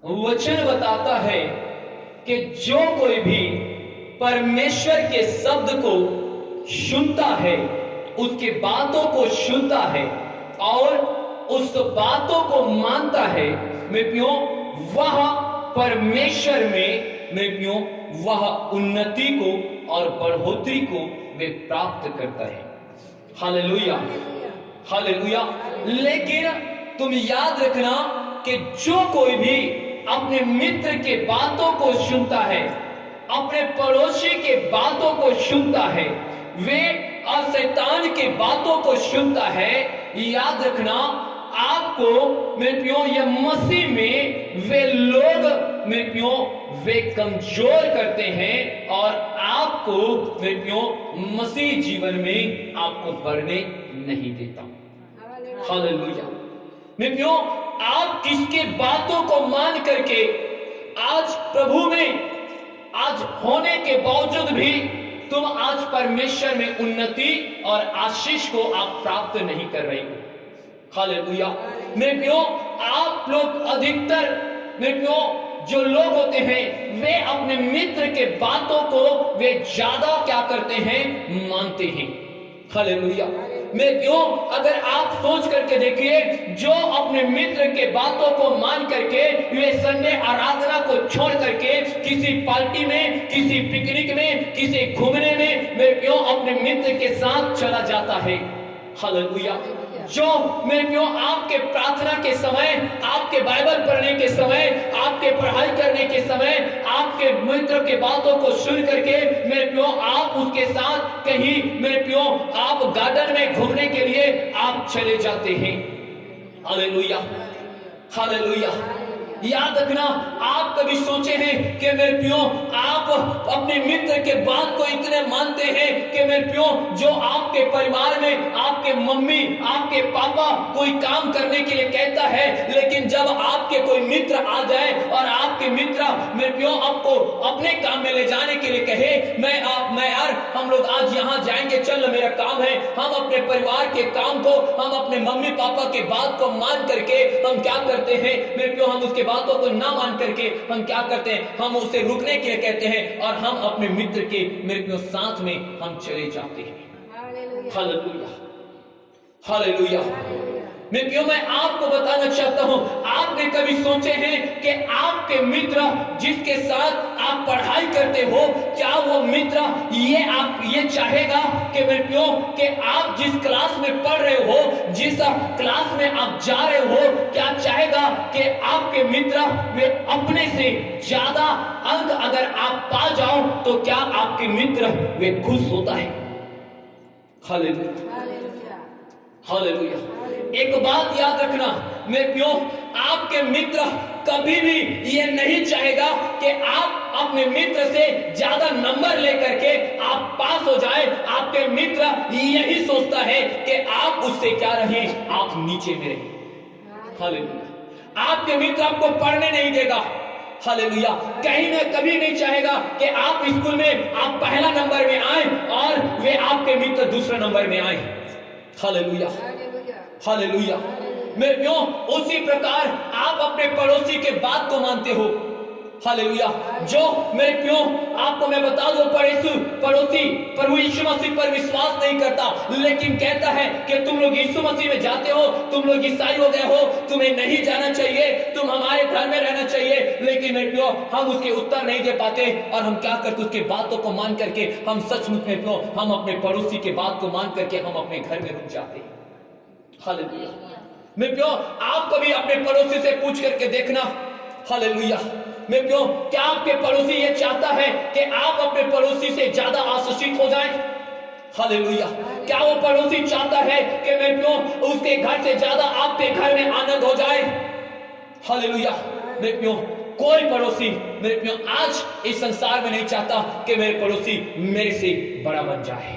वचन बताता है कि जो कोई भी परमेश्वर के शब्द को सुनता है, उसके बातों को सुनता है और उस बातों को मानता है, मैं प्यो वह परमेश्वर में प्यो वह उन्नति को और बढ़ोतरी को वे प्राप्त करता है। Hallelujah, hallelujah. लेकिन तुम याद रखना कि जो कोई भी अपने मित्र के बातों को सुनता है, अपने पड़ोसी के बातों को सुनता है, वे और शैतान के बातों को सुनता है, याद रखना आपको मेरे प्यो ये मसीह में वे लोग मेरे प्यो वे कमजोर करते हैं और आपको मेरे प्यो मसीह जीवन में आपको बढ़ने नहीं देता। हालेलुया। मेरे प्यो आप किसके बातों को मान करके आज प्रभु में आज होने के बावजूद भी तुम आज परमेश्वर में उन्नति और आशीष को आप प्राप्त नहीं कर रहे हो। हालेलुया। मेरे प्यो आप लोग अधिकतर मेरे प्यो जो लोग होते हैं वे अपने मित्र के बातों को वे ज्यादा क्या करते हैं, मानते हैं। हालेलुया। मैं क्यों अगर आप सोच करके देखिए, जो अपने मित्र के बातों को मान करके वे संडे आराधना को छोड़ करके किसी पार्टी में, किसी पिकनिक में, किसी घूमने में मैं क्यों अपने मित्र के साथ चला जाता है। हालेलुया। जो मैं क्यों आपके प्रार्थना के समय, आपके बाइबल पढ़ने के समय, आपके पढ़ाई करने के समय, आपके मित्र के बातों को सुन करके मेरे प्यो आप उसके साथ कहीं मेरे प्यो आप गार्डन में घूमने के लिए आप चले जाते हैं। Hallelujah, hallelujah. याद रखना, आप कभी सोचे हैं कि मेरे प्यो आप अपने मित्र के बात को इतने मानते हैं कि मेरे प्यो जो आपके परिवार में आपके मम्मी, आपके पापा कोई काम करने के लिए कहता है, लेकिन जब आपके कोई मित्र आ जाए और आपके मित्र मेरे प्यो आपको अपने काम में ले जाने के लिए कहे, मैं यार हम लोग आज यहाँ जाएंगे, चल मेरा काम है, हम अपने परिवार के काम को, हम अपने मम्मी पापा के बात को मान करके हम क्या करते हैं मेरे प्यो, हम उसके बातों को ना मान करके हम क्या करते हैं, हम उसे रुकने के लिए कहते हैं और हम अपने मित्र के मेरे प्यो साथ में हम चले जाते हैं। Hallelujah, hallelujah. मेरे प्यो मैं आपको बताना चाहता हूं, आपने कभी सोचे हैं कि आपके मित्र जिसके साथ आप पढ़ाई करते हो, क्या वो मित्र ये चाहेगा कि मेरे प्यो कि आप जिस क्लास में पढ़ रहे हो, जिस क्लास में आप जा रहे हो, क्या चाहेगा कि आपके मित्र वे अपने से ज्यादा अंक अगर आप पा जाओ तो क्या आपके मित्र वे खुश होता है। Hallelujah, hallelujah. एक बात याद रखना मेरे प्यो, आपके मित्र कभी भी ये नहीं चाहेगा कि आप अपने मित्र से ज्यादा नंबर लेकर के आप पास हो जाए। आपके मित्र यही सोचता है कि आप उससे क्या रहे, आप नीचे में रहे। हालेलुया। आपके मित्र आपको पढ़ने नहीं देगा। हालेलुया। कहीं ना कभी नहीं चाहेगा कि आप स्कूल में आप पहला नंबर में आए और वे आपके मित्र दूसरा नंबर में आए। Hallelujah, hallelujah. मेरे प्यो उसी प्रकार आप अपने पड़ोसी के बात को मानते हो। हालेलुया। जो मेरे प्यो आपको मैं बता दूं, पड़ोसी प्रभु यीशु मसीह पर विश्वास नहीं करता, लेकिन कहता है कि तुम लोग यीशु मसीह में जाते हो, तुम लोग ईसाई हो गए हो, तुम्हें नहीं जाना चाहिए, तुम हमारे घर में रहना चाहिए। लेकिन मेरे प्यो हम उसके उत्तर नहीं दे पाते और हम क्या करते, उसके बातों को मान करके हम सचमुच में प्यो हम अपने पड़ोसी के बात को मान करके हम अपने घर में रुक जाते हैं। हालेलुया। मेरे प्यो आप कभी अपने पड़ोसी से पूछ करके देखना। हालेलुया। मेरे प्यो क्या आपके पड़ोसी ये चाहता है कि आप अपने पड़ोसी से ज्यादा आशीषित हो जाएं? हालेलुया। क्या वो पड़ोसी चाहता है कि मेरे प्यो उसके घर से ज्यादा आपके घर में आनंद हो जाए? हालेलुया। मेरे प्यो कोई पड़ोसी मेरे प्यो आज इस संसार में नहीं चाहता कि मेरे पड़ोसी मेरे से बड़ा बन जाए।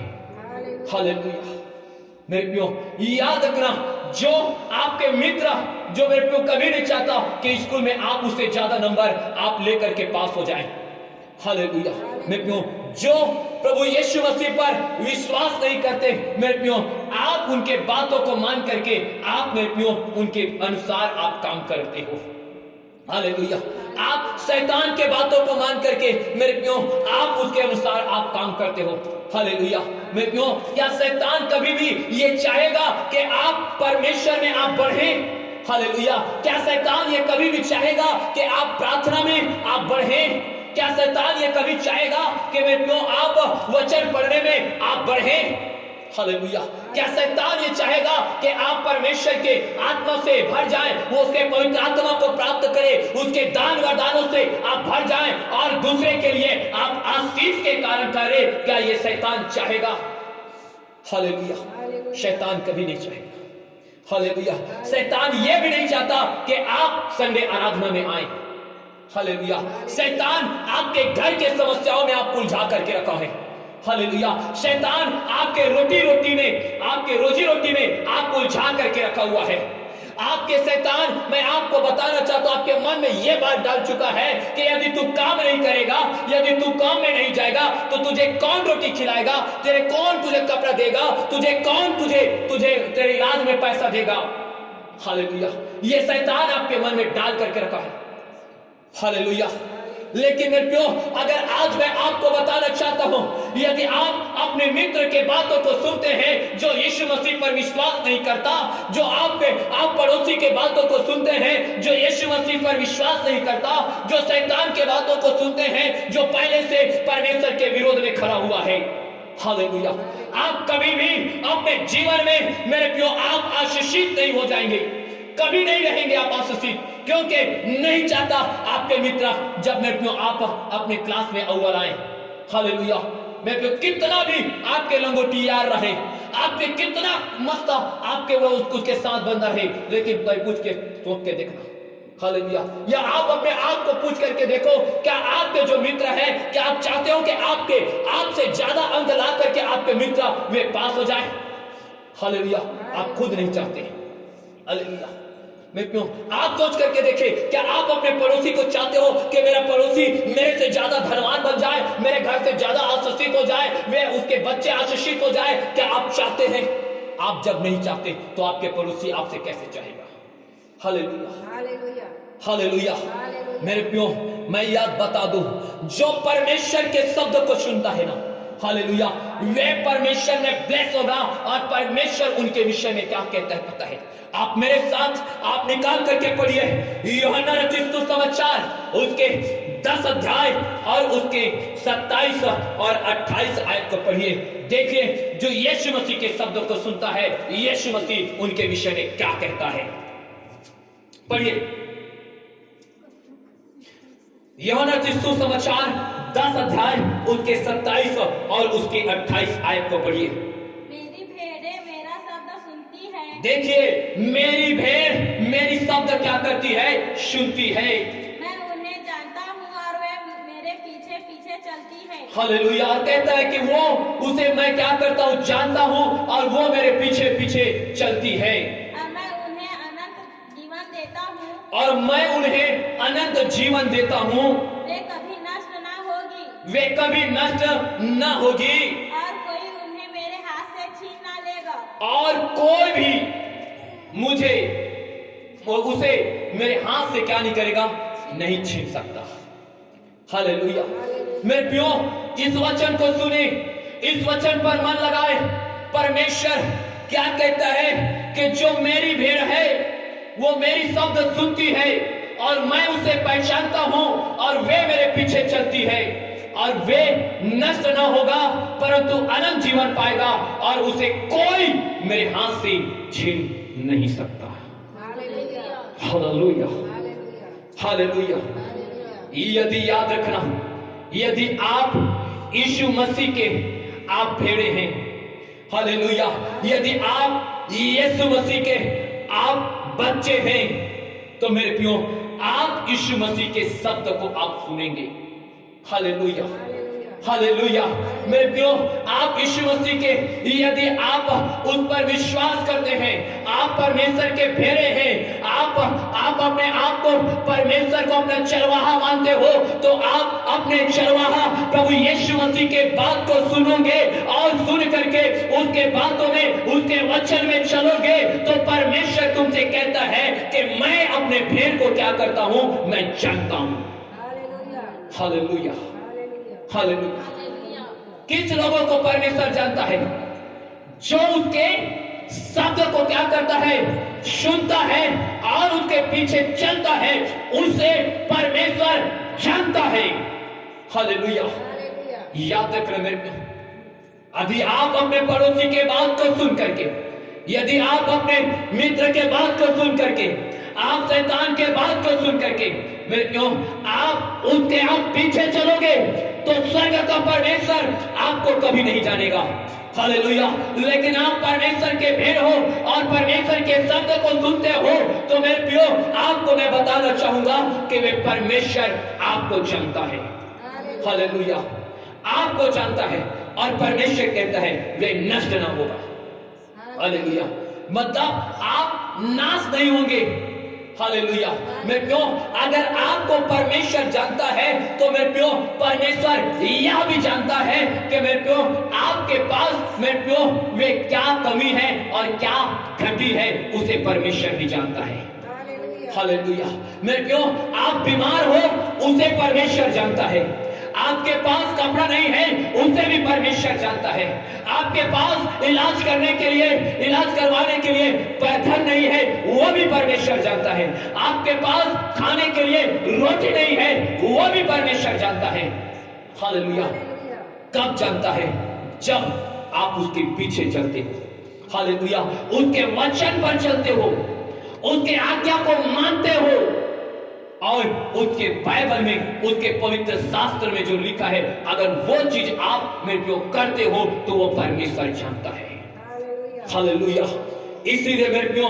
हालेलुया। मेरे प्यो याद रखना, जो आपके मित्र जो मेरे प्यो कभी नहीं चाहता कि स्कूल में आप उससे ज्यादा नंबर आप लेकर के पास हो जाएं। हालेलुया। मेरे प्यो जो प्रभु यीशु मसीह पर विश्वास नहीं करते, मेरे प्यो आप उनके बातों को मान करके आप मेरे प्यो उनके अनुसार आप काम करते हो। हालेलुया। आप शैतान के बातों को मान करके मेरे प्रियो आप उसके अनुसार आप काम करते हो। हालेलुया। मेरे प्रियो क्या शैतान कभी भी ये चाहेगा कि आप परमेश्वर में आप बढ़ें? हालेलुया। क्या शैतान ये कभी भी चाहेगा कि आप प्रार्थना में आप बढ़ें? क्या शैतान ये कभी चाहेगा कि मेरे प्रियो आप वचन पढ़ने में आप बढ़ें? हालेलुया। क्या शैतान ये चाहेगा कि आप परमेश्वर के आत्मा से भर जाएं, वो उसके पवित्र आत्मा को प्राप्त करें, उसके दान वरदानों से आप भर जाएं और दूसरे के लिए आप आशीष के कारण करें? क्या ये शैतान चाहेगा? हालेलुया। शैतान कभी नहीं चाहेगा। हालेलुया। शैतान ये भी नहीं चाहता कि आप संडे आराधना में आए। हालेलुया। शैतान आपके घर के समस्याओं में आपको उलझा करके रखा है। हालेलुया। शैतान आपके रोजी रोटी में आपको उलझा करके रखा हुआ है। आपके शैतान, मैं आपको बताना चाहता हूं, आपके मन में यह बात डाल चुका है कि यदि तू काम नहीं करेगा, यदि तू काम में नहीं जाएगा तो तुझे कौन रोटी खिलाएगा, तेरे कौन तुझे कपड़ा देगा, तुझे कौन तुझे तेरे इलाज में पैसा देगा। हालेलुया। ये शैतान आपके मन में डाल करके रखा है। हालेलुया। लेकिन मेरे प्रियो अगर आज मैं आपको बताना चाहता हूं, यदि आप अपने मित्र के बातों को सुनते हैं जो यीशु मसीह पर विश्वास नहीं करता, जो आप पड़ोसी के बातों को सुनते हैं जो यीशु मसीह पर विश्वास नहीं करता, जो शैतान के बातों को सुनते हैं जो पहले से परमेश्वर के विरोध में खड़ा हुआ है। हालेलुया। आप कभी भी अपने जीवन में मेरे प्रियो आप आशीषित नहीं हो जाएंगे, कभी नहीं रहेंगे आप आशीषित, क्योंकि नहीं चाहता आपके मित्र जब मेरे प्रियो आप अपने क्लास में अव्वल आए। हालेलुया। मेरे प्रियो कितना भी आपके लंगोटियार रहे, आपके कितना मस्त आपके वो उसके साथ बंदा रहे, लेकिन कोई पूछ के सोच के देखना। हालेलुया। या आप अपने आप को पूछ करके देखो, क्या आपके जो मित्र हैं, क्या आप चाहते हो कि आपसे ज्यादा अंक ला करके आपके मित्र वे पास हो जाए? हालेलुया। आप खुद नहीं चाहते। हालेलुया। आप सोच करके देखें, क्या आप अपने पड़ोसी को चाहते हो कि मेरा पड़ोसी मेरे से ज्यादा धनवान बन जाए, मेरे घर से ज्यादा आशीषित हो जाए, वे उसके बच्चे आशीषित हो जाए? क्या आप चाहते हैं? आप जब नहीं चाहते तो आपके पड़ोसी आपसे कैसे चाहेगा? हालेलुया। हालेलुया। हालेलुया। मेरे प्रियो मैं याद बता दूं, जो परमेश्वर के शब्द को सुनता है ना, हालेलुया, वे परमेश्वर में ब्लेस होगा। और परमेश्वर उनके विषय में क्या कहता है पता है? आप मेरे साथ आप निकाल करके पढ़िए यूहन्ना रचित सुसमाचार उसके 10 अध्याय और उसके 27 और 28 आयत को पढ़िए। देखिए जो यीशु मसीह के शब्दों को सुनता है, यीशु मसीह उनके विषय में क्या कहता है। पढ़िए यूहन्ना रचित सुसमाचार 10 अध्याय उसके 27 और उसके 28 आयत को पढ़िए। मेरी भेड़ें मेरा शब्द सुनती है। देखिए मेरी भेड़ मेरी शब्द क्या करती है? सुनती है। मैं उन्हें जानता हूँ और वे मेरे पीछे पीछे चलती है। हालेलुया। कहता है कि वो उसे मैं क्या करता हूँ? जानता हूँ और वो मेरे पीछे पीछे चलती है। और मैं उन्हें अनंत जीवन देता हूँ। और मैं उन्हें अनंत जीवन देता हूँ। वे कभी नष्ट न होगी। वे कभी नष्ट न होगी। और कोई उन्हें मेरे हाथ से छीन ना लेगा। और कोई भी मुझे उसे मेरे हाथ से क्या नहीं करेगा? नहीं छीन सकता। हालेलुया। मेरे प्रियो इस वचन को सुने, इस वचन पर मन लगाए। परमेश्वर क्या कहता है कि जो मेरी भेड़ है वो मेरी शब्द सुनती है और मैं उसे पहचानता हूं और वे मेरे पीछे चलती है और वे नष्ट न होगा परंतु अनंत जीवन पाएगा और उसे कोई मेरे हाथ से छीन नहीं सकता। हालेलुया। हालेलुया। यदि याद रखना, यदि आप यीशु मसीह के आप भेड़े हैं, हालेलुया, यदि आप यीशु मसीह के आप बच्चे हैं तो मेरे प्रियो आप यीशु मसीह के शब्द को आप सुनेंगे। हालेलुया। हालेलुया। मेरे प्रियो, आप यीशु मसीह के यदि आप उस पर विश्वास करते हैं, आप परमेश्वर के भेड़े हैं, आप अपने आप को परमेश्वर को अपना चरवाहा मानते हो, तो आप अपने चरवाहा प्रभु यीशु मसीह के बात को सुनोगे और सुन करके उसके बातों में, उसके वचन में चलोगे, तो परमेश्वर तुमसे कहता है कि मैं अपने भेड़ को क्या करता हूं, मैं जानता हूं। Hallelujah, hallelujah. किस लोगों को परमेश्वर जानता है? जो उसके शब्द को क्या करता है, सुनता है और उसके पीछे चलता है, उसे परमेश्वर जानता है। हालेलुया। याद रखना मेरे को, अभी आप अपने पड़ोसी के बात को सुन करके, यदि आप अपने मित्र के बात को सुन करके, आप शैतान के बात को सुन करके मेरे क्यों आप उसके आप पीछे चलोगे, तो स्वर्ग का परमेश्वर आपको कभी नहीं जानेगा। हालेलुया। लेकिन आप परमेश्वर के भेड़ हो और परमेश्वर के शब्द को सुनते हो, तो मेरे प्रियो आपको मैं बताना चाहूंगा कि वे परमेश्वर आपको जानता है। हालेलुया। आपको जानता है और परमेश्वर कहता है वे नष्ट ना होगा। हालेलुया। मतलब आप नाश नहीं होंगे। हालेलुया। मेरे प्रियो, अगर आपको परमेश्वर जानता है तो मेरे प्रियो परमेश्वर यह भी जानता है कि मेरे प्रियो आपके पास मेरे प्रियो वे क्या कमी है और क्या घटी है, उसे परमेश्वर भी जानता है। हालेलुया। मेरे प्रियो, आप बीमार हो, उसे परमेश्वर जानता है। आपके पास कपड़ा नहीं है, उसे भी परमेश्वर जानता है। आपके पास इलाज करने के लिए, इलाज करवाने के लिए धन नहीं है, वो भी परमेश्वर जानता है। आपके पास खाने के लिए रोटी नहीं है, वो भी परमेश्वर जानता है। हालेलुया। कब जानता है? जब आप उसके पीछे चलते हो। हालेलुया। उसके वचन पर चलते हो, उसके आज्ञा को मानते हो और उसके बाइबल में, उसके पवित्र शास्त्र में जो लिखा है, अगर वो चीज आप मेरे प्रियो करते हो तो वो परमेश्वर जानता है। हालेलुया। इसीलिए मेरे प्रियो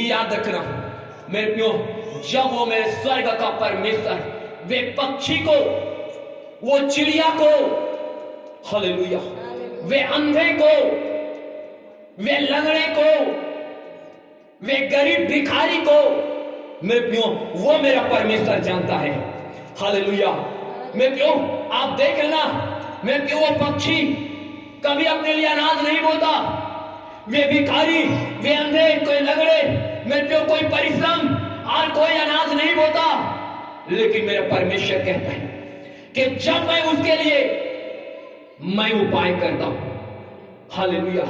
याद रखना मेरे प्रियो, जब वो मेरे स्वर्ग का परमेश्वर वे पक्षी को, वो चिड़िया को, हालेलुया, वे अंधे को, वे लंगड़े को, वे गरीब भिखारी को, मेरे प्रियो वो मेरा परमेश्वर जानता है। हालेलुया। मेरे प्रियो आप देख लेना, मेरे प्रियो वो पक्षी कभी अपने लिए अनाज नहीं बोता, वे भिखारी, वे अंधे, कोई लंगड़े, मेरे प्रियो कोई परिश्रम और कोई अनाज नहीं बोता, लेकिन मेरा परमेश्वर कहता है कि जब मैं उसके लिए मैं उपाय करता हूं। हालेलुया।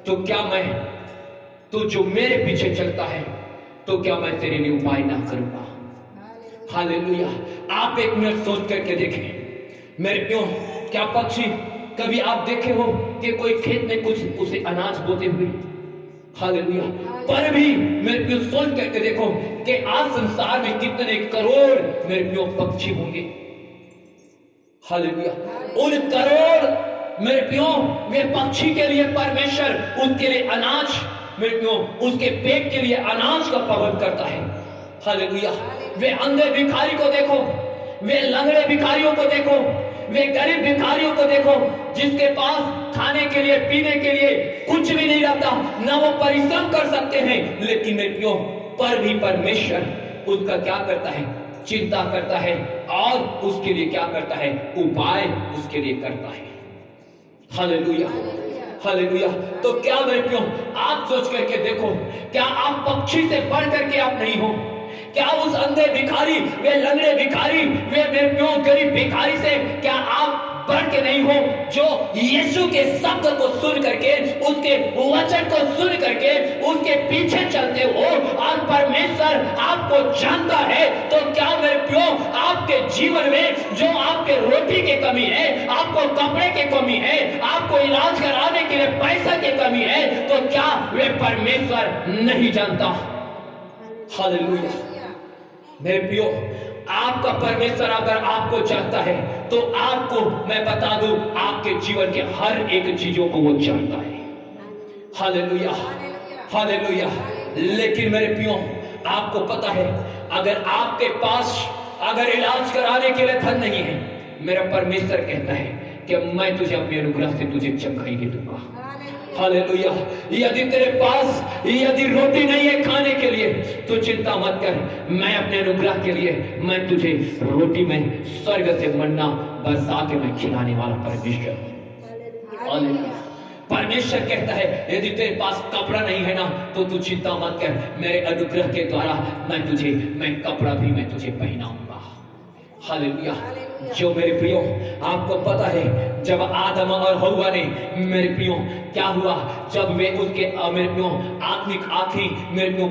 तो क्या मैं, तो जो मेरे पीछे चलता है, तो क्या मैं तेरे लिए उपाय ना करूंगा? हालेलुया। आप एक मिनट सोच करके देखें मेरे प्रियो, क्या पक्षी कभी आप देखे हो कि कोई खेत में कुछ उसे अनाज बोते हुए? हालेलुया। पर भी मेरे प्रियो सोच करके देखो कि आज संसार में कितने करोड़ मेरे प्रियो पक्षी होंगे। हालेलुया। उन करोड़ मेरे प्रियो वे पक्षी के लिए परमेश्वर उसके लिए अनाज, मेरे प्रियो उसके पेट के लिए अनाज का प्रबंध करता है। हालेलुया। वे अंधे भिखारी को देखो, वे लंगड़े भिखारियों को देखो, वे गरीब भिखारियों को देखो, जिसके पास खाने के लिए, पीने के लिए कुछ भी नहीं रहता, ना वो परिश्रम कर सकते हैं, लेकिन मेरे प्रियो पर भी परमेश्वर उसका क्या करता है, चिंता करता है और उसके लिए क्या करता है, उपाय उसके लिए करता है। हालेलुया। हालेलुया। तो क्या मेरे प्रियो आप सोच करके देखो, क्या आप पक्षी से बढ़ करके आप नहीं हो? क्या उस अंधे भिखारी, वे लंगड़े भिखारी, वे मेरे प्रियो गरीब भिखारी से क्या आप बढ़ के नहीं हो, जो यीशु के शब्द को सुन करके, उसके वचन को सुन करके उसके पीछे चलते हो और परमेश्वर आपको जानता है? तो क्या मेरे प्रियो आपके जीवन में जो आपके रोटी की कमी है, आपको कपड़े की कमी है, आपको इलाज कराने के लिए पैसा की कमी है, तो क्या वे परमेश्वर नहीं जानता? हालेलुया। मेरे प्रियो आपका परमेश्वर अगर आपको जानता है तो आपको मैं बता दूं, आपके जीवन के हर एक चीजों को वो जानता है। हालेलुया। हालेलुया। लेकिन मेरे प्रियो आपको पता है, अगर आपके पास अगर इलाज कराने के लिए धन नहीं है, मेरा परमेश्वर कहता है कि मैं तुझे अपने अनुग्रह से तुझे चंगाई दे दूंगा। हालेलुया। यदि तेरे पास यदि रोटी नहीं है खाने के लिए तो चिंता मत कर, मैं अपने अनुग्रह के लिए मैं तुझे रोटी में स्वर्ग से मन्ना बरसा के मैं खिलाने वाला परमेश्वर हूं। हालेलुया। परमेश्वर कहता है यदि तेरे पास कपड़ा नहीं है ना तो तू चिंता मत कर, मेरे अनुग्रह के द्वारा मैं कपड़ा भी मैं तुझे पहनाऊंगा। हालेलुया। जो मेरे प्रियो आपको पता है जब आदम और हव्वा ने मेरे प्रियो क्या हुआ, जब वे उसके मेरे प्रियो आत्मिक आंखें मेरे प्रियो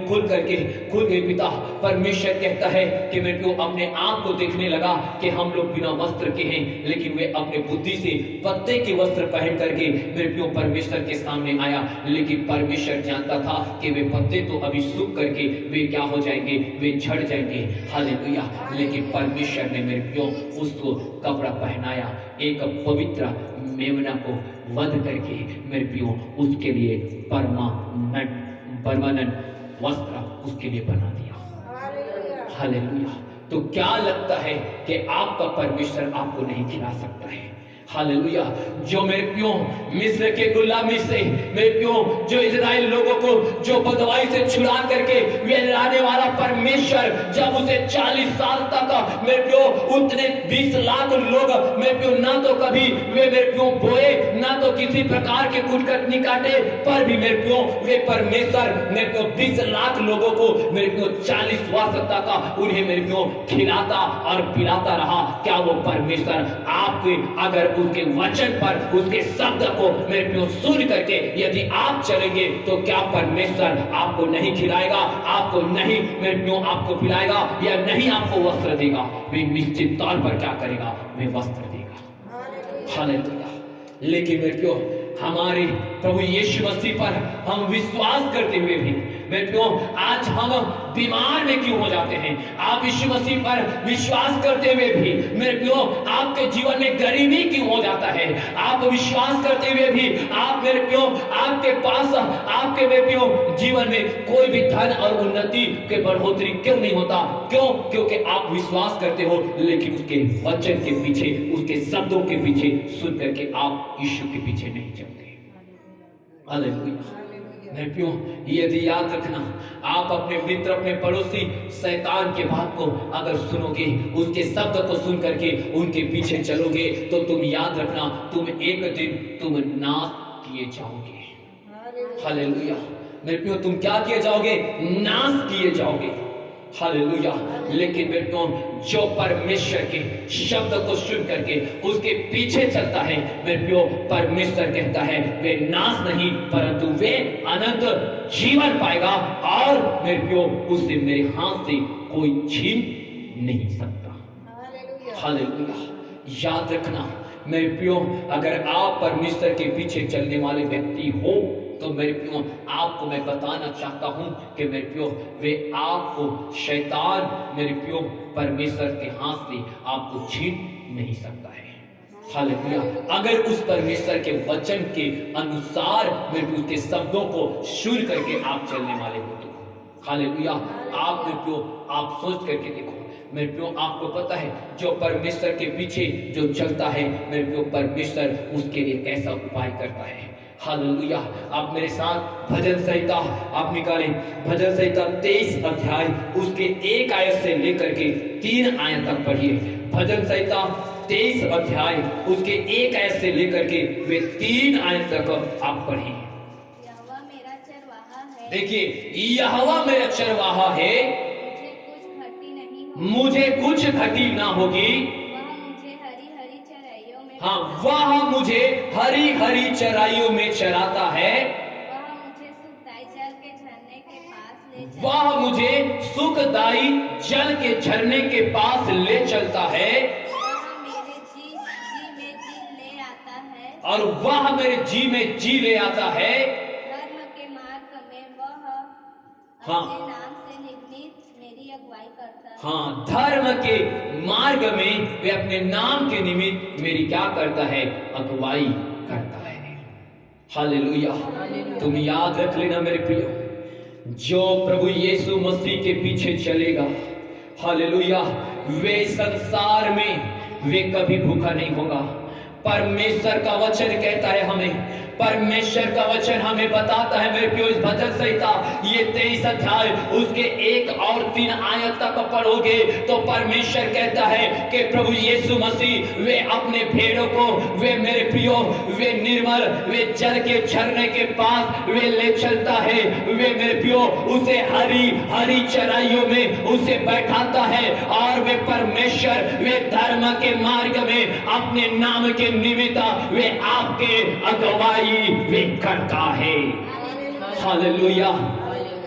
खुल गई पिता परमेश्वर कहता है कि मेरे प्रियो अपने आप को देखने लगा कि हम लोग बिना वस्त्र के हैं, लेकिन वे अपने बुद्धि से पत्ते के वस्त्र पहन करके मेरे प्रियो परमेश्वर के सामने आया। लेकिन परमेश्वर जानता था कि वे पत्ते तो अभी सूख करके वे क्या हो जाएंगे, वे झड़ जाएंगे। हालेलुया। लेकिन परमेश्वर ने मेरे प्रियो उसको कपड़ा पहनाया, एक पवित्र मेमना को वध करके मेरे प्रियो उसके लिए परमानेंट वस्त्र उसके लिए बना दिया। हालेलुया। तो क्या लगता है कि आपका परमेश्वर आपको नहीं खिला सकता है? हालेलुया। जो मेरे प्यो मिस्र के गुलामी से मेरे प्यो जो इजराइल लोगों को जो बदवाई से छुड़ा करके वे लाने वाला परमेश्वर जब उसे 40 साल तक मेरे प्यो उतने 20 लाख लोग मेरे प्यो ना तो कभी वे मेरे प्यो बोए ना तो किसी प्रकार के कुटकटनी काटे, पर भी मेरे प्यो वे परमेश्वर मेरे प्यो 20 लाख लोगों को मेरे प्यो 40 वर्ष तक उन्हें मेरे प्यो खिलाता और पिलाता रहा। क्या वो परमेश्वर आपके अगर उसके वचन पर उसके शब्द को मेरे प्रियो सुन करके यदि आप चलेंगे तो क्या परमेश्वर आपको नहीं खिलाएगा, आपको नहीं मेरे प्रियो आपको पिलाएगा या नहीं आपको वस्त्र देगा? वे निश्चित तौर पर क्या करेगा, वे वस्त्र देगा। हालेलुया। लेकिन मेरे प्रियो हमारे प्रभु यीशु मसीह पर हम विश्वास करते हुए भी मेरे प्रियो आज हम बीमार में क्यों हो जाते हैं? आप यीशु मसीह पर विश्वास करते हुए भी मेरे प्रियो आपके जीवन में गरीबी क्यों हो जाता है? आप विश्वास करते हुए भी आप मेरे प्रियो आपके पास आपके मेरे प्रियो जीवन में कोई भी धन और उन्नति के बढ़ोतरी क्यों नहीं होता? क्यों? क्योंकि आप विश्वास करते हो लेकिन उसके वचन के पीछे उसके शब्दों के पीछे सुन करके आप यीशु के पीछे नहीं चलते। हालेलुया। मेरे प्रियो यदि याद रखना, आप अपने मित्र अपने पड़ोसी शैतान के बात को अगर सुनोगे, उसके शब्द को सुन करके उनके पीछे चलोगे तो तुम याद रखना तुम एक दिन तुम नाश किए जाओगे। हालेलुया। मेरे प्रियो तुम क्या किए जाओगे? नाश किए जाओगे। हालेलुया। लेकिन मेरे प्रियो जो परमेश्वर के शब्द को सुन करके उसके पीछे चलता है मेरे प्रियो परमेश्वर कहता है वे नाश नहीं परंतु वे अनंत जीवन पाएगा और मेरे प्रियो उसे मेरे हाथ से कोई छीन नहीं सकता। हालेलुया। याद रखना मेरे प्रियो अगर आप परमेश्वर के पीछे चलने वाले व्यक्ति हो तो मेरे प्रियो आपको मैं बताना चाहता हूं कि मेरे प्रियो वे आपको शैतान मेरे प्रियो परमेश्वर के हाथ से आपको छीन नहीं सकता है। हालेलुया। अगर उस परमेश्वर के वचन के अनुसार मेरे प्रियो उसके शब्दों को सुन करके आप चलने वाले हो तो हालेलुया। आप मेरे प्रियो आप सोच करके देखो मेरे प्रियो आपको पता है जो परमेश्वर के पीछे जो चलता है मेरे प्रियो परमेश्वर उसके लिए कैसा उपाय करता है। हालेलुया। आप मेरे साथ भजन संहिता आप निकालें, भजन संहिता 23 अध्याय उसके 1 आयत से लेकर के 3 आयत तक पढ़िए। भजन संहिता 23 अध्याय उसके 1 आयत से लेकर के वे 3 आयत तक आप पढ़िए। यहोवा मेरा चरवाहा है। देखिए यहोवा मेरा चरवाहा है, मुझे कुछ घटी ना होगी। हाँ वह मुझे हरी हरी चराइयों में चराता है, वह मुझे सुखदाई जल के झरने के पास ले चलता है और वह मेरे जी में जी ले आता है। धर्म के मार्ग में वह हाँ नाम से निमित्त मेरी अगुवाई करता है। हाँ धर्म के मार्ग में वे अपने नाम के निमित्त मेरी क्या करता है? अगुवाई करता है। हालेलुया। तुम याद रख लेना मेरे प्रियो जो प्रभु यीशु मसीह के पीछे चलेगा हालेलुया वे संसार में वे कभी भूखा नहीं होगा, परमेश्वर का वचन कहता है हमें, परमेश्वर का वचन हमें बताता है मेरे प्रियो, इस भजन संहिता ये 23 अध्याय उसके 1 और 3 आयत तक पढ़ोगे तो परमेश्वर कहता है कि प्रभु यीशु मसीह वे अपने भेड़ों को, वे मेरे प्रियो, वे निर्मल, वे जल के झरने के पास वे ले चलता है, वे मेरे प्रियो उसे हरी हरी चराइयों में उसे बैठाता है, और वे परमेश्वर वे धर्म के मार्ग में अपने नाम के निमित्त वे आपके अगुवाई वे करता है। Hallelujah,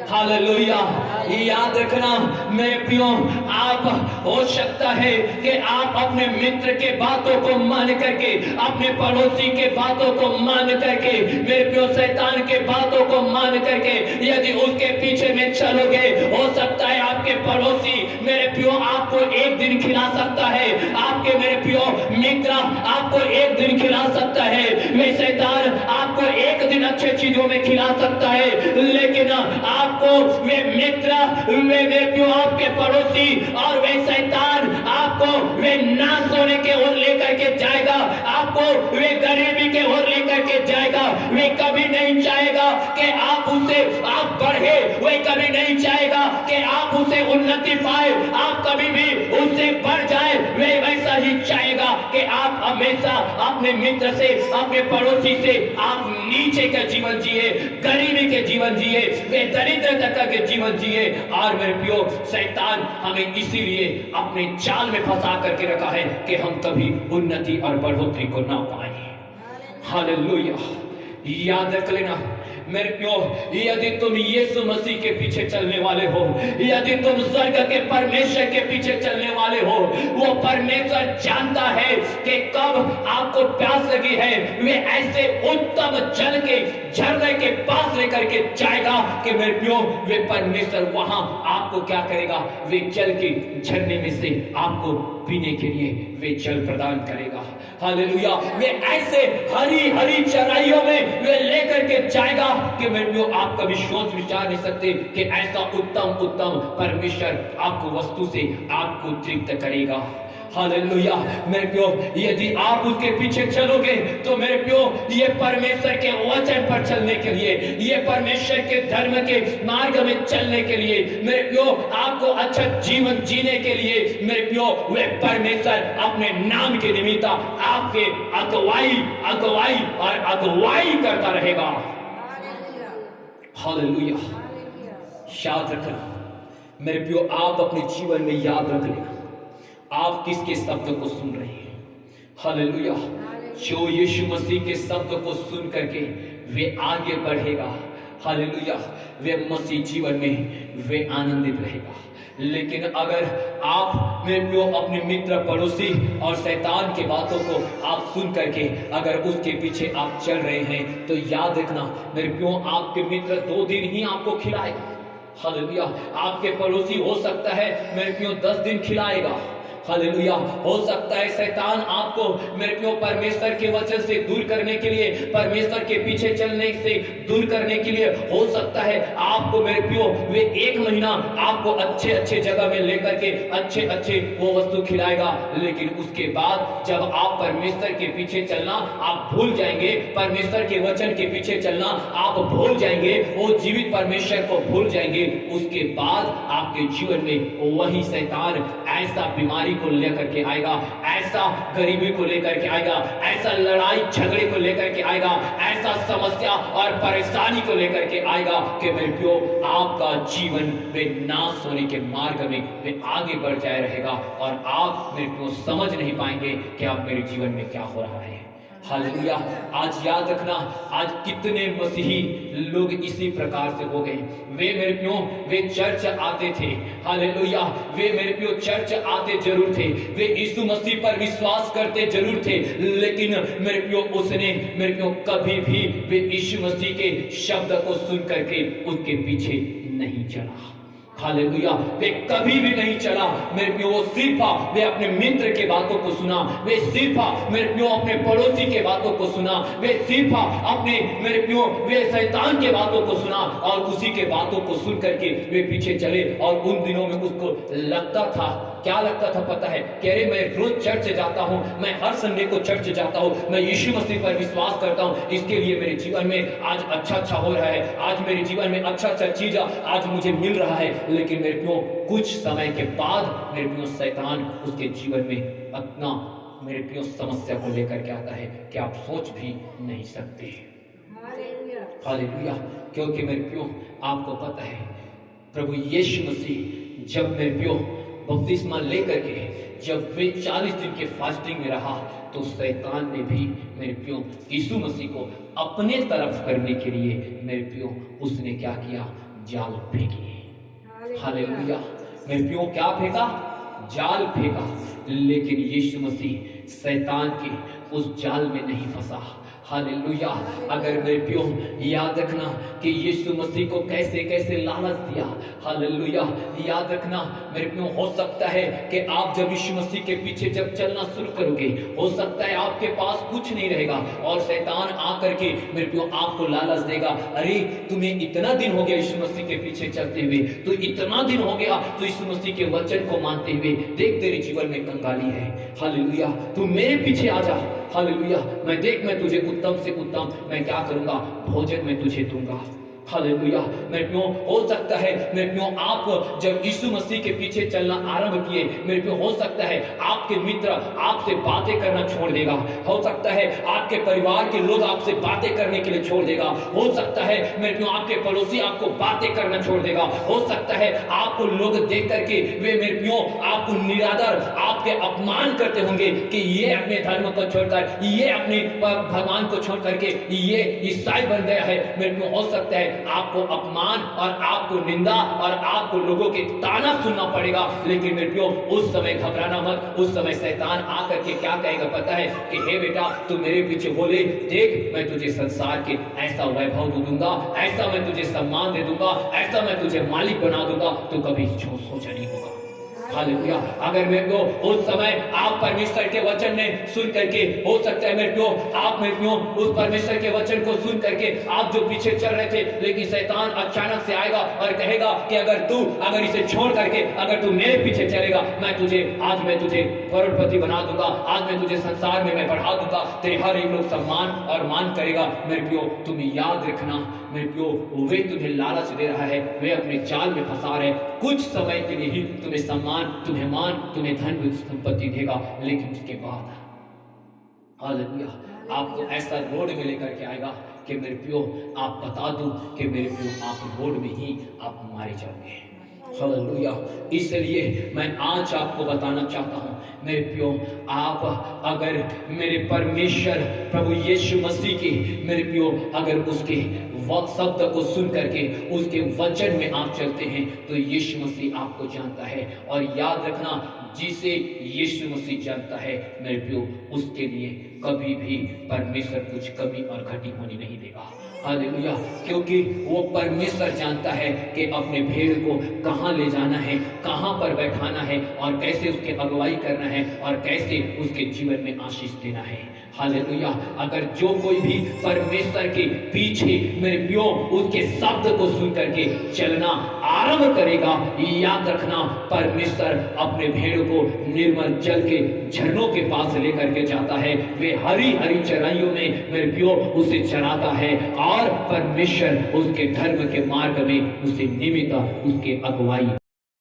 hallelujah. याद रखना मेरे प्रियो, आप हो सकता है कि आप अपने मित्र के बातों को मान करके, अपने पड़ोसी के बातों को मान करके, मेरे प्रियो शैतान के बातों को मान करके यदि उसके पीछे में चलोगे, हो सकता है आपके पड़ोसी मेरे प्रियो आपको एक दिन खिला सकता है, आपके मेरे प्रियो मित्र आपको एक दिन खिला सकता है, वे शैतान आपको एक दिन अच्छे चीजों में खिला सकता है, लेकिन आपको वे मित्र, वे मेरे प्रियो आपके पड़ोसी और वे शैतान आपको वे नाश होने के ओर लेकर के जाएगा, आपको वे गरीबी के ओर लेकर के जाएगा। वे कभी नहीं चाहेगा कि आप उससे आप बढ़े, वे कभी नहीं चाहेगा कि आप उसे उन्नति पाए, आप कभी भी उससे बढ़ जाए, वे वैसा ही चाहेगा कि आप हमेशा अपने मित्र से, अपने पड़ोसी से आप नीचे का जीवन जिए, गरीबी के जीवन जिए, वे दरिद्रता के जीवन जिए। और मेरे प्रियो शैतान हमें इसीलिए अपने जाल में फंसा करके रखा है कि हम कभी उन्नति और बढ़ोतरी को ना पाए। हालेलुया। याद रख लेना मेरे प्रियो, यदि तुम यीशु मसीह के पीछे चलने वाले हो, यदि तुम स्वर्ग के परमेश्वर के पीछे चलने वाले हो, वो परमेश्वर जानता है कि कब आपको प्यास लगी है, वे ऐसे उत्तम जल के झरने के पास लेकर के जाएगा कि मेरे प्रियो वे परमेश्वर वहां आपको क्या करेगा, वे जल के झरने में से आपको पीने के लिए वे जल प्रदान करेगा। हालेलुया। वे ऐसे हरी हरी चराइयों में वे लेकर के जाएगा कि मेरे प्रियो आप कभी सोच विचार नहीं सकते कि ऐसा उत्तम उत्तम परमेश्वर आपको वस्तु से आपको तृप्त करेगा। हालेलुया। मेरे प्रियो यदि आप उसके पीछे चलोगे तो मेरे प्रियो ये परमेश्वर के वचन पर चलने के लिए, ये परमेश्वर के धर्म के मार्ग में चलने के लिए, मेरे प्रियो आपको अच्छा जीवन जीने के लिए, मेरे प्रियो वे परमेश्वर अपने नाम के निमित्त आपके अगुवाई अगुवाई और अगुवाई करता रहेगा। हालेलुया। याद रखना मेरे प्रियो, आप अपने जीवन में याद रख लेना आप किसके शब्द को सुन रहे हैं। हालेलुया। जो यीशु मसीह के शब्द को सुन करके वे आगे बढ़ेगा, हालेलुया, वे मसीह जीवन में वे आनंदित रहेगा। लेकिन अगर आप मेरे प्रियो अपने मित्र पड़ोसी और शैतान के बातों को आप सुन करके अगर उसके पीछे आप चल रहे हैं तो याद रखना मेरे प्रियो आपके मित्र 2 दिन ही आपको खिलाएगा। हालेलुया। आपके पड़ोसी हो सकता है मेरे प्रियो 10 दिन खिलाएगा। हालेलुया। हो सकता है शैतान आपको मेरे प्रियो परमेश्वर के वचन से दूर करने के लिए, परमेश्वर के पीछे चलने से दूर करने के लिए, हो सकता है आपको मेरे प्रियो वे 1 महीना आपको अच्छे अच्छे जगह में लेकर के अच्छे अच्छे वो वस्तु खिलाएगा, लेकिन उसके बाद जब आप परमेश्वर के पीछे चलना आप भूल जाएंगे, परमेश्वर के वचन के पीछे चलना आप भूल जाएंगे, वो जीवित परमेश्वर को भूल जाएंगे। उसके बाद आपके जीवन में वही शैतान ऐसा बीमारी को लेकर के आएगा, ऐसा गरीबी को लेकर के आएगा, ऐसा लड़ाई झगड़े को लेकर के आएगा, ऐसा समस्या और परेशानी को लेकर के आएगा कि मेरे प्रियो आपका जीवन वे नाश होने के मार्ग में वे आगे बढ़ जाए रहेगा और आप मेरे प्रियो समझ नहीं पाएंगे कि आप मेरे जीवन में क्या हो रहा है। हालेलुया। आज याद रखना आज कितने मसीही लोग इसी प्रकार से हो गए। वे मेरे प्रियो वे चर्च आते थे, हालेलुया, वे मेरे प्रियो चर्च आते जरूर थे, वे यीशु मसीह पर विश्वास करते जरूर थे, लेकिन मेरे प्रियो उसने मेरे प्रियो कभी भी वे यीशु मसीह के शब्द को सुन करके उसके पीछे नहीं चला। हालेलुया। वे कभी भी नहीं चला मेरे प्रियो, वो सिर्फ वे अपने मित्र के बातों को सुना, वे सिर्फ मेरे प्रियो अपने पड़ोसी के बातों को सुना, वे सिर्फ अपने मेरे प्रियो वे शैतान के बातों को सुना और उसी के बातों को सुन करके वे पीछे चले। और उन दिनों में उसको लगता था क्या लगता था पता है? कह रहे मैं रोज चर्च जाता हूँ, मैं हर संडे को चर्च जाता हूँ, मैं यीशु मसीह पर विश्वास करता हूँ, इसके लिए मेरे जीवन में आज अच्छा हो रहा है, आज मेरे जीवन में अच्छा चीज आज मुझे मिल रहा है। लेकिन मेरे प्रियो कुछ समय के बाद मेरे प्रियो शैतान उसके जीवन में अपना मेरे प्रियो समस्या को लेकर के आता है कि आप सोच भी नहीं सकते। हालेलुया। क्योंकि मेरे प्रियो आपको पता है प्रभु यीशु मसीह जब मेरे प्रियो बपतिस्मा लेकर के जब वे 40 दिन के फास्टिंग में रहा तो शैतान ने भी मेरे प्रियो यीशु मसीह को अपने तरफ करने के लिए मेरे प्रियो उसने क्या किया? जाल फेंकी। हालेलुया। मेरे प्रियो क्या फेंका? जाल फेंका। लेकिन यीशु मसीह शैतान के उस जाल में नहीं फंसा। हालेलुया। अगर मेरे प्रियो याद रखना कि यीशु मसीह को कैसे कैसे लालच दिया। हालेलुया। याद रखना मेरे प्रियो, हो सकता है कि आप जब यीशु मसीह के पीछे जब चलना शुरू करोगे, हो सकता है आपके पास कुछ नहीं रहेगा और शैतान आकर के मेरे प्रियो आपको लालच देगा। अरे तुम्हें इतना दिन हो गया यीशु मसीह के पीछे चलते हुए, तो इतना दिन हो गया तो यीशु मसीह के वचन को मानते हुए, देख तेरे जीवन में कंगाली है। हालेलुया। तू मेरे पीछे आ जा। हालेलुया। मैं तुझे उत्तम से उत्तम मैं क्या करूंगा? भोजन मैं तुझे दूंगा। हालेलुया। मेरे प्रियो हो सकता है मेरे प्रियो आप जब यीशु मसीह के पीछे चलना आरंभ किए, मेरे प्रियो हो सकता है आपके मित्र आपसे बातें करना छोड़ देगा। हो सकता है आपके परिवार के लोग आपसे बातें करने के लिए छोड़ देगा। हो सकता है मेरे प्रियो आपके पड़ोसी आपको बातें करना छोड़ देगा। हो सकता है आपको लोग देख करके वे मेरे प्रियो आपको निरादर आपके अपमान करते होंगे कि ये अपने धर्म को छोड़कर, ये अपने भगवान को छोड़ करके ये ईसाई बन गया है। मेरे प्रियो हो सकता है आपको अपमान और आपको निंदा और आपको लोगों के ताना सुनना पड़ेगा। लेकिन मेरे प्रियो उस समय घबराना मत। उस समय शैतान आकर के क्या कहेगा पता है? कि हे बेटा तू मेरे पीछे बोले, देख मैं तुझे संसार के ऐसा वैभव दूंगा, ऐसा मैं तुझे सम्मान दे दूंगा, ऐसा मैं तुझे मालिक बना दूंगा, तो कभी सोचा नहीं होगा। हालेलुया। अगर मेरे को उस समय आप परमेश्वर के वचन में सुन करके, हो सकता है मेरे को आप मेरे को उस परमेश्वर के वचन को सुन करके आप जो पीछे चल रहे थे, लेकिन शैतान अचानक से आएगा और कहेगा कि अगर इसे छोड़ करके अगर तू मेरे पीछे चलेगा, आज मैं तुझे करोड़पति बना दूंगा, आज मैं तुझे संसार में मैं बढ़ा दूंगा, तेरे हर एक लोग सम्मान और मान करेगा। मेरे प्रियो तुम याद रखना मेरे प्रियो, वे तुम्हें लालच दे रहा है, वे अपने जाल में फंसा रहे। कुछ समय के लिए ही तुम्हें सम्मान, तुम्हें मान, तुम्हें धन संपत्ति देगा, लेकिन उसके बाद हालेलुया आपको ऐसा रोड में लेकर के आएगा कि मेरे प्रियो आप बता दूं कि मेरे प्रियो आप रोड में ही आप मारे जाओगे। हालेलुया। इसलिए मैं आज आपको बताना चाहता हूं मेरे प्रियो, आप अगर मेरे परमेश्वर प्रभु यीशु मसीह के मेरे प्रियो अगर उसके शब्द को सुन करके उसके वचन में आप चलते हैं तो यीशु मसीह आपको जानता है। और याद रखना जिसे यीशु मसीह जानता है मेरे प्रियो, उसके लिए कभी भी परमेश्वर कुछ कमी और घटी होने नहीं देगा। हालेलुया। क्योंकि वो परमेश्वर जानता है कि अपने भेड़ को कहाँ ले जाना है, कहाँ पर बैठाना है और कैसे उसके अगुवाई करना है और कैसे उसके जीवन में आशीष देना है। हालेलुया। अगर जो कोई भी परमेश्वर के पीछे मेरे प्रियो उसके शब्द को सुन करके चलना आरंभ करेगा, याद रखना परमेश्वर अपने भेड़ को निर्मल जल के झरनों के पास लेकर के जाता है। वे हरी हरी चराइयों में मेरे प्रियो उसे चराता है और परमेश्वर उसके धर्म के मार्ग में उसे निमित्त उसके अगुवाई